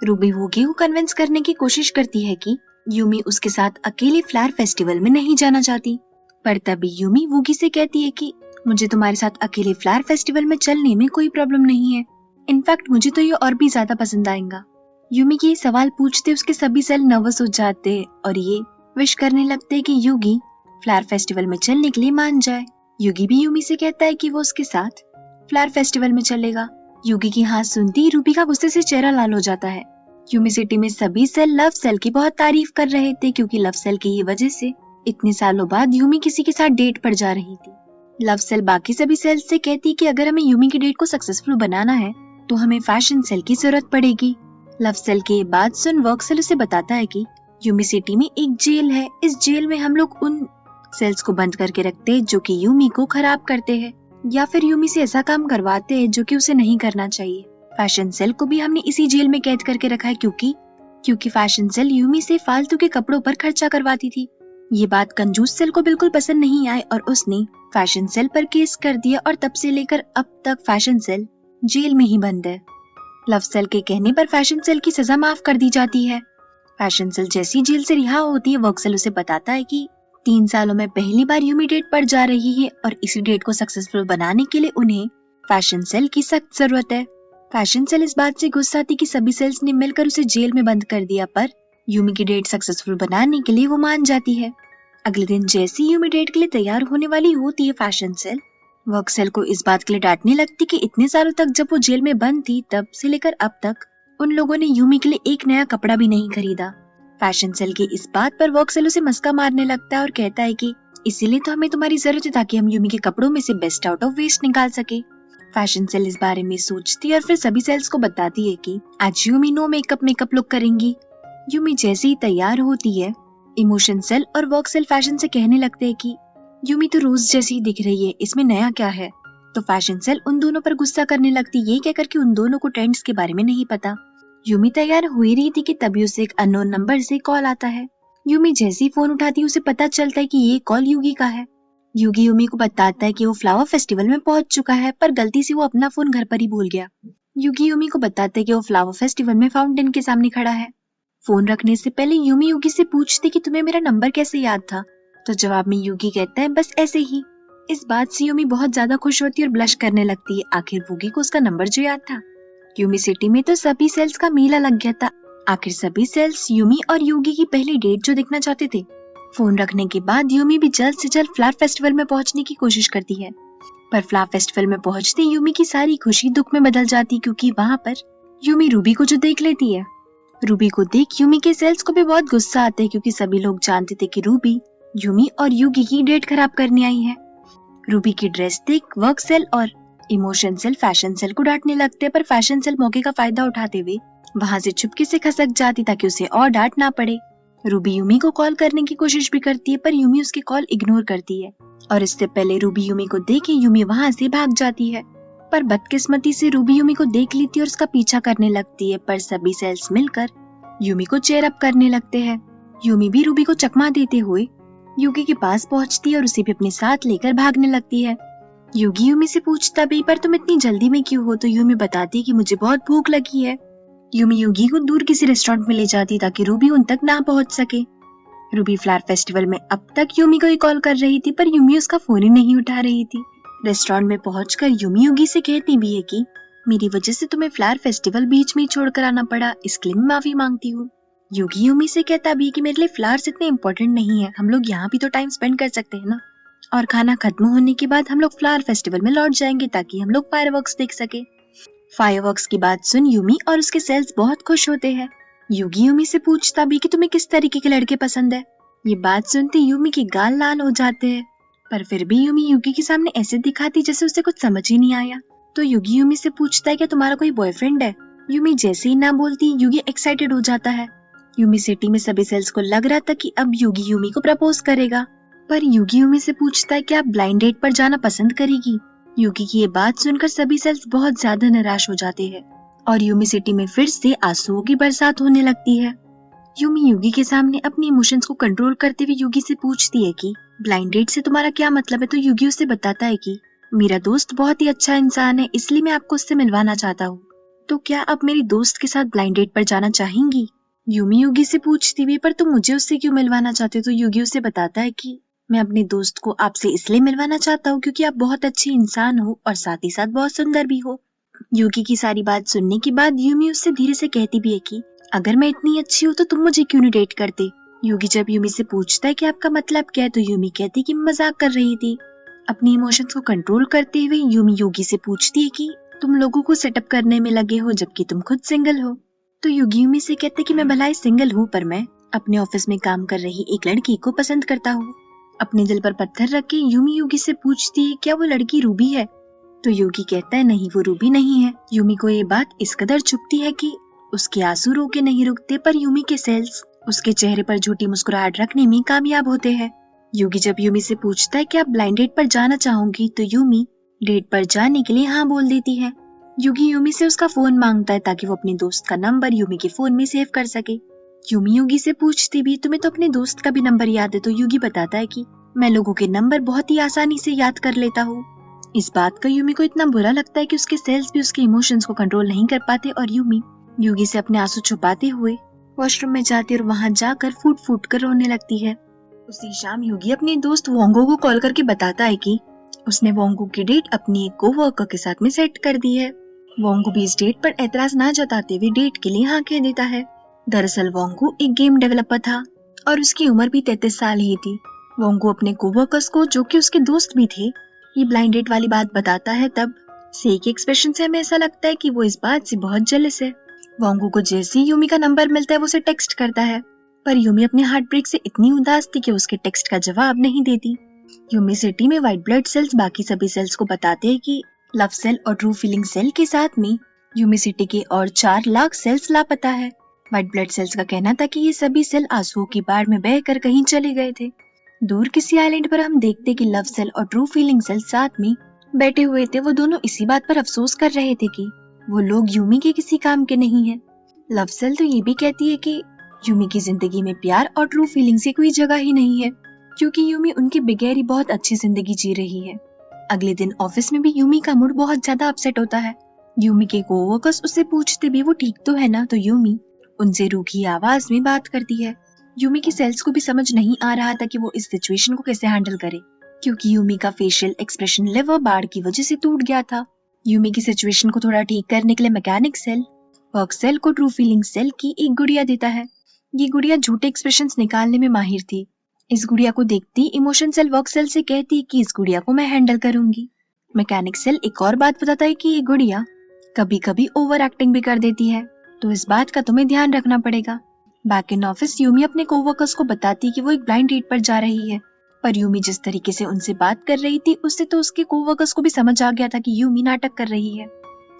Ruby woogie को convince करने की कोशिश करती है कि यूमी उसके साथ अकेले फ्लावर फेस्टिवल में नहीं जाना चाहती, पर तभी यूमी वूगी से कहती है कि मुझे तुम्हारे साथ अकेले फ्लावर फेस्टिवल में चलने में कोई प्रॉब्लम नहीं है। इनफैक्ट मुझे तो ये और भी ज्यादा पसंद आएगा। यूमी के ये सवाल पूछते उसके सभी सेल नर्वस हो जाते और ये विश करने लगते कि यूगी फ्लावर फेस्टिवल में चलने के लिए मान जाए। यूगी भी यूमी से कहता है कि वो उसके साथ फ्लावर फेस्टिवल में चलेगा। यूगी की हाँ सुनती रूबी का गुस्से से चेहरा लाल हो जाता है। यूमी सिटी में सभी सेल लव सेल की बहुत तारीफ कर रहे थे क्योंकि लव सेल की ही वजह से इतने सालों बाद यूमी किसी के साथ डेट पर जा रही थी। लव सेल बाकी सभी सेल से कहती कि अगर हमें यूमी की डेट को सक्सेसफुल बनाना है तो हमें फैशन सेल की जरूरत पड़ेगी। लव सेल के बात सुन वर्क सेल उसे बताता है कि यूमी सिटी में एक जेल है, इस जेल में हम लोग उन सेल्स को बंद करके रखते हैं जो कि यूमी को खराब करते हैं या फिर यूमी से ऐसा काम करवाते हैं जो कि उसे नहीं करना चाहिए। फैशन सेल को भी हमने इसी जेल में कैद करके रखा है क्योंकि फैशन सेल यूमी से फालतू के कपड़ों पर खर्चा करवाती थी। ये बात कंजूस सेल को बिल्कुल पसंद नहीं आई और उसने फैशन सेल पर केस कर दिया और तब से लेकर अब तक फैशन सेल जेल में ही बंद है। लव सेल के कहने पर फैशन सेल की सजा माफ कर दी जाती है। फैशन सेल जैसी जेल से रिहा होती है वर्क सेल उसे बताता है कि 3 सालों में पहली बार यूमी डेट पर जा रही है और इसी डेट को सक्सेसफुल बनाने के लिए उन्हें फैशन सेल की सख्त जरूरत है। फैशन सेल इस बात से गुस्सा थी कि सभी सेल्स ने मिलकर उसे जेल में बंद कर दिया, पर यूमी की डेट सक्सेसफुल बनाने के लिए वो मान जाती है। अगले दिन जैसी यूमी डेट के लिए तैयार होने वाली होती है फैशन सेल वर्क सेल को इस बात के लिए डांटने लगती कि इतने सालों तक जब वो जेल में बंद थी तब से लेकर अब तक उन लोगों ने यूमी के लिए एक नया कपड़ा भी नहीं खरीदा। फैशन सेल की इस बात पर वर्क सेल उसे मस्का मारने लगता है और कहता है कि इसीलिए तो हमें तुम्हारी जरूरत है ताकि हम यूमी के कपड़ों में से बेस्ट आउट ऑफ वेस्ट निकाल सके। फैशन सेल इस बारे में सोचती है और फिर सभी सेल्स को बताती है कि आज यूमी नो मेकअप लुक करेंगी। यूमी जैसे ही तैयार होती है इमोशन सेल और वर्क सेल फैशन से कहने लगते हैं कि यूमी तो रोज जैसी ही दिख रही है, इसमें नया क्या है। तो फैशन सेल उन दोनों पर गुस्सा करने लगती ये कहकर कि उन दोनों को ट्रेंड्स के बारे में नहीं पता। यूमी तैयार हो ही रही थी कि तभी उसे एक अननोन नंबर से कॉल आता है। यूमी जैसे ही फोन उठाती है उसे पता चलता है कि ये कॉल यूगी का है। यूगी यूमी को बताता है कि वो फ्लावर फेस्टिवल में पहुंच चुका है पर गलती से वो अपना फोन घर पर ही भूल गया। यूगी यूमी को बताता है कि वो फ्लावर फेस्टिवल में फाउंटेन के सामने खड़ा है। फोन रखने से पहले यूमी यूगी से पूछती कि तुम्हें मेरा नंबर कैसे याद था, तो जवाब में यूगी कहता है बस ऐसे ही। इस बात से यूमी बहुत ज्यादा खुश होती है और ब्लश करने लगती है। आखिर यूगी को उसका नंबर जो याद था। यूमी सिटी में तो सभी सेल्स का मेला लग गया था। आखिर सभी सेल्स यूमी और यूगी की पहली डेट जो देखना चाहते थे। फोन रखने के बाद यूमी भी जल्द से जल्द फ्लावर फेस्टिवल में पहुंचने की कोशिश करती है, पर फ्लावर फेस्टिवल में पहुंचते यूमी की सारी खुशी दुख में बदल जाती क्योंकि वहाँ पर यूमी रूबी को जो देख लेती है। रूबी को देख यूमी के सेल्स को भी बहुत गुस्सा आता है क्योंकि सभी लोग जानते थे कि रूबी यूमी और यूगी की डेट खराब करने आई है। रूबी की ड्रेस देख वर्क सेल और इमोशन सेल फैशन सेल को डांटने लगते हैं, पर फैशन सेल मौके का फायदा उठाते हुए वहाँ से चुपके से खसक जाती ताकि उसे और डांट ना पड़े। रूबी यूमी को कॉल करने की कोशिश भी करती है पर यूमी उसकी कॉल इग्नोर करती है और इससे पहले रूबी यूमी को देखे यूमी वहाँ से भाग जाती है। पर बदकिस्मती से रूबी यूमी को देख लेती है और उसका पीछा करने लगती है, पर सभी सेल्स मिलकर यूमी को चेयर अप करने लगते हैं। यूमी भी रूबी को चकमा देते हुए यूगी के पास पहुंचती है और उसे भी अपने साथ लेकर भागने लगती है। यूगी यूमी से पूछता भी पर तुम इतनी जल्दी में क्यों हो, तो यूमी बताती है कि मुझे बहुत भूख लगी है। यूमी यूगी को दूर किसी रेस्टोरेंट में ले जाती ताकि रूबी उन तक ना पहुंच सके। रूबी फ्लावर फेस्टिवल में अब तक यूमी को ही कॉल कर रही थी पर यूमी उसका फोन ही नहीं उठा रही थी। रेस्टोरेंट में पहुंचकर यूमी यूगी से कहती भी है कि मेरी वजह से तुम्हें फ्लावर फेस्टिवल बीच में ही छोड़कर आना पड़ा, इसके लिए मैं माफी मांगती हूँ। यूगी यूमी से कहता भी है कि मेरे लिए फ्लावर्स इतने इम्पोर्टेंट नहीं है, हम लोग यहाँ भी तो टाइम स्पेंड कर सकते हैं ना, और खाना खत्म होने के बाद हम लोग फ्लावर फेस्टिवल में लौट जाएंगे ताकि हम लोग फायरवर्क्स देख सके। फायरवर्क्स की बात सुन यूमी और उसके सेल्स बहुत खुश होते हैं। यूगी यूमी से पूछता भी कि तुम्हें किस तरीके के लड़के पसंद है। ये बात सुनते यूमी के गाल लाल हो जाते हैं, पर फिर भी यूमी यूगी के सामने ऐसे दिखाती जैसे उसे कुछ समझ ही नहीं आया। तो यूगी यूमी से पूछता है कि तुम्हारा कोई बॉयफ्रेंड है। यूमी जैसे ही ना बोलती यूगी एक्साइटेड हो जाता है। यूमी सिटी में सभी सेल्स को लग रहा था कि अब यूगी यूमी को प्रपोज करेगा, पर यूगी यूमी से पूछता है कि आप ब्लाइंड डेट पर जाना पसंद करेगी। यूगी की ये बात सुनकर सभी सेल्स बहुत ज्यादा निराश हो जाते हैं और यूमी सिटी में फिर से आंसुओं की बरसात होने लगती है। यूमी यूगी के सामने अपने इमोशंस को कंट्रोल करते हुए यूगी से पूछती है कि ब्लाइंड डेट से तुम्हारा क्या मतलब है, तो यूगी उसे बताता है कि मेरा दोस्त बहुत ही अच्छा इंसान है, इसलिए मैं आपको उससे मिलवाना चाहता हूँ। तो क्या आप मेरी दोस्त के साथ ब्लाइंड डेट पर जाना चाहेंगी? यूमी युगी से पूछती भी, पर तुम मुझे उससे क्यों मिलवाना चाहते हो? तो युगी उसे बताता है कि मैं अपनी दोस्त को आपसे इसलिए मिलवाना चाहता हूँ क्योंकि आप बहुत अच्छी इंसान हो और साथ ही साथ बहुत सुंदर भी हो। युगी की सारी बात सुनने के बाद यूमी उससे धीरे से कहती भी है कि अगर मैं इतनी अच्छी हूँ तो तुम मुझे क्यों नहीं डेट करते? युगी जब यूमी से पूछता है कि आपका मतलब क्या है, तो यूमी कहती कि मैं मजाक कर रही थी। अपनी इमोशंस को कंट्रोल करते हुए यूमी युगी से पूछती है कि तुम लोगों को सेटअप करने में लगे हो जबकि तुम खुद सिंगल हो। तो युगी यूमी से कहते कि मैं भलाई सिंगल हूँ, पर मैं अपने ऑफिस में काम कर रही एक लड़की को पसंद करता हूँ। अपने दिल पर पत्थर रख के यूमी युगी से पूछती है क्या वो लड़की रूबी है? तो युगी कहता है नहीं, वो रूबी नहीं है। यूमी को ये बात इस कदर चुभती है कि उसके आंसू रोके नहीं रुकते, पर यूमी के सेल्स उसके चेहरे पर झूठी मुस्कुराहट रखने में कामयाब होते हैं। युगी जब यूमी से पूछता है कि आप ब्लाइंड डेट पर जाना चाहोगी, तो यूमी डेट पर जाने के लिए हाँ बोल देती है। युगी यूमी से उसका फोन मांगता है ताकि वो अपनी दोस्त का नंबर यूमी के फोन में सेव कर सके। यूमी युगी से पूछती भी तुम्हें तो अपने दोस्त का भी नंबर याद है? तो युगी बताता है कि मैं लोगों के नंबर बहुत ही आसानी से याद कर लेता हूँ। इस बात का यूमी को इतना बुरा लगता है कि उसके सेल्स भी उसके इमोशंस को कंट्रोल नहीं कर पाते और यूमी युगी से अपने आंसू छुपाते हुए वॉशरूम में जाती और वहां जाकर फूट फूट कर रोने लगती है। उसी शाम युगी अपने दोस्त वोंगो को कॉल करके बताता है कि उसने वोंगो की डेट अपनी एक कोवर्कर के साथ में सेट कर दी है। वोंगो भी इस डेट पर एतराज ना जताते हुए डेट के लिए हाँ कह देता है। दरअसल वोंगो एक गेम डेवलपर था और उसकी उम्र भी 33 साल ही थी। वोंगो अपने कोवर्कर्स को, जो कि उसके दोस्त भी थे, ये ब्लाइंड डेट वाली बात बताता है। तब से के एक्सप्रेशन से हमें ऐसा लगता है कि वो इस बात से बहुत जेलस है। वोंगो को जैसे ही यूमी का नंबर मिलता है वो उसे टेक्स्ट करता है, पर यूमी अपने हार्ट ब्रेक से इतनी उदास थी कि उसके टेक्स्ट का जवाब नहीं देती। यूमी सिटी में व्हाइट ब्लड सेल्स बाकी सभी सेल्स को बताते हैं कि लव सेल और ट्रू फीलिंग सेल के साथ में यूमी सिटी के और 4 लाख सेल्स लापता है। व्हाइट ब्लड सेल्स का कहना था कि ये सभी सेल आंसुओं की बाढ़ में बहकर कहीं चले गए थे। दूर किसी आइलैंड पर हम देखते कि लव सेल और ट्रू फीलिंग सेल साथ में बैठे हुए थे। वो दोनों इसी बात पर अफसोस कर रहे थे कि वो लोग यूमी के किसी काम के नहीं है। लव सेल तो ये भी कहती है कि यूमी की जिंदगी में प्यार और ट्रू फीलिंग्स की कोई जगह ही नहीं है, क्योंकि यूमी उनकी बिगैरी बहुत अच्छी जिंदगी जी रही है। अगले दिन ऑफिस में भी यूमी का मूड बहुत ज्यादा अपसेट होता है। यूमी के कोवर्कर्स उससे पूछते भी वो ठीक तो है ना, तो यूमी उनसे रूखी आवाज में बात करती है। यूमी की सेल्स को भी समझ नहीं आ रहा था कि वो इस सिचुएशन को कैसे हैंडल करे, क्योंकि यूमी का फेशियल एक्सप्रेशन लिवर बाढ़ की वजह से टूट गया था। यूमी की सिचुएशन को थोड़ा ठीक करने के लिए मैकेनिक सेल वर्क सेल को ट्रू फीलिंग सेल की एक गुड़िया देता है। ये गुड़िया झूठे एक्सप्रेशंस निकालने में माहिर थी। इस गुड़िया को देखती इमोशन सेल वर्क सेल से कहती कि इस गुड़िया को मैं हैंडल करूंगी। मैकेनिक सेल एक और बात बताता है कि ये गुड़िया कभी कभी ओवर एक्टिंग भी कर देती है, तो इस बात का तुम्हें ध्यान रखना पड़ेगा। बैक इन ऑफिस यूमी अपने कोवर्कर्स को बताती कि वो एक ब्लाइंड डेट पर जा रही है, पर यूमी जिस तरीके से उनसे बात कर रही थी उससे तो उसके कोवर्कर्स को भी समझ आ गया था कि यूमी नाटक कर रही है।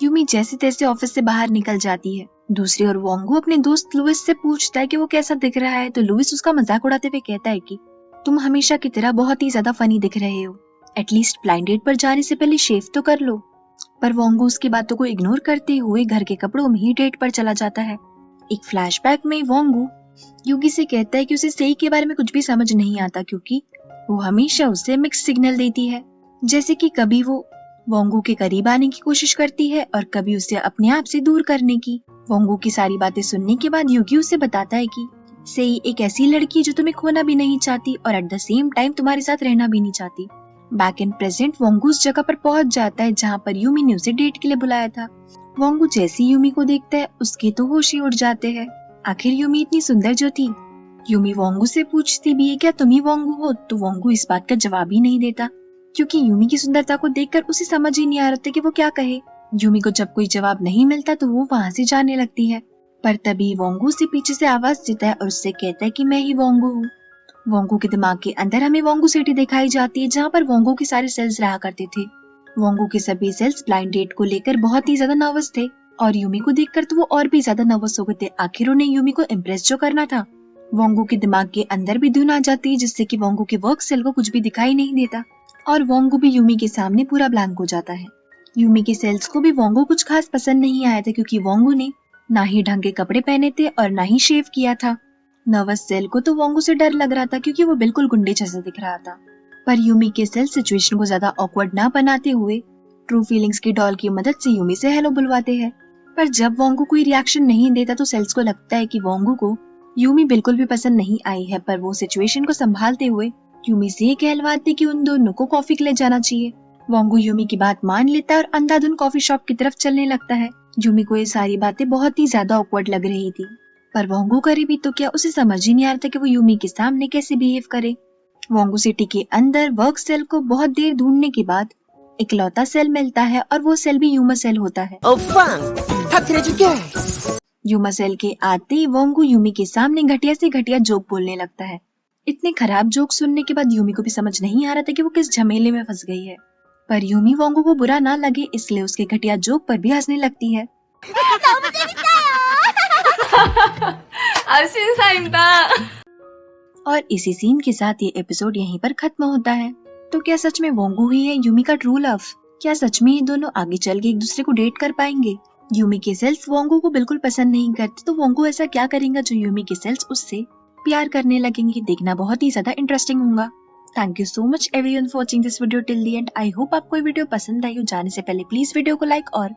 यूमी जैसे तैसे ऑफिस से बाहर निकल जाती है। दूसरी ओर वोंगो अपने दोस्त लुइस से पूछता है कि वो कैसा दिख रहा है, तो लुइस उसका मजाक उड़ाते हुए कहता है कि तुम हमेशा की तरह बहुत ही ज्यादा फनी दिख रहे हो, एटलीस्ट ब्लाइंड डेट पर जाने से पहले शेव तो कर लो। पर वोंगो उसकी बातों को इग्नोर करते हुए घर के कपड़ों में ही डेट पर चला जाता है। एक फ्लैशबैक में वोंगो युगी से कहता है कि उसे सेई के बारे में कुछ भी समझ नहीं आता, क्योंकि वो हमेशा उसे मिक्स सिग्नल देती है, जैसे कि कभी वो वोंगो के करीब आने की कोशिश करती है और कभी उसे अपने आप से दूर करने की। वोंगो की सारी बातें सुनने के बाद युगी उसे बताता है कि सेई एक ऐसी लड़की है जो तुम्हें खोना भी नहीं चाहती और एट द सेम टाइम तुम्हारे साथ रहना भी नहीं चाहती। बैक इन प्रेजेंट वोंगो उस जगह पर पहुंच जाता है जहाँ पर यूमी ने उसे डेट के लिए बुलाया था। वोंगो जैसे यूमी को देखता है उसके तो होश ही उड़ जाते हैं। आखिर यूमी इतनी सुंदर जो थी। यूमी वोंगो से पूछती भी है क्या तुम ही वोंगो हो, तो वोंगो इस बात का जवाब ही नहीं देता, क्योंकि यूमी की सुंदरता को देखकर उसे समझ ही नहीं आ रहा था कि वो क्या कहे। यूमी को जब कोई जवाब नहीं मिलता तो वो वहाँ से जाने लगती है, पर तभी वोंगो उसे पीछे से आवाज देता है और उससे कहता है कि मैं ही वोंगो हूँ। वोंगो के दिमाग के अंदर हमें वोंगो सिटी दिखाई जाती है, जहाँ पर वोंगो के सारे सेल्स रहा करते थे। वोंगो के सभी सेल्स ब्लाइंड डेट को लेकर बहुत ही ज्यादा नर्वस थे और यूमी को देखकर तो वो और भी ज्यादा नर्वस हो गए थे। आखिर उन्हें यूमी को इम्प्रेस जो करना था। वोंगो के दिमाग के अंदर भी धुन आ जाती है, जिससे कि वोंगो के वर्क सेल को कुछ भी दिखाई नहीं देता और वोंगो भी यूमी के सामने पूरा ब्लैंक हो जाता है। यूमी के सेल्स को भी वोंगो कुछ खास पसंद नहीं आया था, क्योंकि वोंगो ने ना ही ढंग के कपड़े पहने थे और ना ही शेव किया था। नर्वस सेल को तो वोंगो से डर लग रहा था, क्योंकि वो बिल्कुल गुंडे जैसा दिख रहा था। पर यूमी के सेल सिचुएशन को ज्यादा ऑकवर्ड ना बनाते हुए ट्रू फीलिंग्स की डॉल की मदद से यूमी से हेलो बुलवाते हैं। पर जब वोंगू कोई रिएक्शन नहीं देता तो सेल्स को लगता है कि वोंगू को यूमी बिल्कुल भी पसंद नहीं आई है, पर वो सिचुएशन को संभालते हुए यूमी से कहलवाते कि उन दोनों को कॉफी के लिए जाना चाहिए। वोंगू यूमी की बात मान लेता है और अंधाधुन कॉफी शॉप की तरफ चलने लगता है। यूमी को ये सारी बातें बहुत ही ज्यादा ऑकवर्ड लग रही थी, पर वोंगू करे भी तो क्या, उसे समझ ही नहीं आ रहा था कि वो यूमी के सामने कैसे बिहेव करे। वोंगू सिटी के अंदर वर्क सेल को बहुत देर ढूंढने के बाद इकलौता सेल मिलता है और वो सेल भी यूमा सेल होता है। यूमा सेल के आते ही वोंगू यूमी के सामने घटिया से घटिया जोक बोलने लगता है। इतने खराब जोक सुनने के बाद यूमी को भी समझ नहीं आ रहा था कि वो किस झमेले में फंस गई है, पर यूमी वोंगू को बुरा ना लगे इसलिए उसके घटिया जोक पर भी हंसने लगती है। और इसी सीन के साथ ये एपिसोड यहीं पर खत्म होता है। तो क्या सच में वोंगू ही है यूमी का ट्रू लव? क्या सच में ये दोनों आगे चल के एक दूसरे को डेट कर पाएंगे? यूमी के सेल्स वोंगू को बिल्कुल पसंद नहीं करते, तो वोंगू ऐसा क्या करेगा जो यूमी के सेल्स उससे प्यार करने लगेंगे? देखना बहुत ही ज्यादा इंटरेस्टिंग होगा। Thank you so much everyone for watching this video till the end. I hope आपको ये वीडियो पसंद आई हो। जाने से पहले प्लीज वीडियो को लाइक और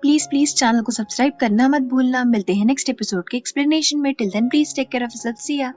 प्लीज चैनल को सब्सक्राइब करना मत भूलना। मिलते हैं नेक्स्ट एपिसोड के एक्सप्लेनेशन में। Till then please take care of yourself. See या।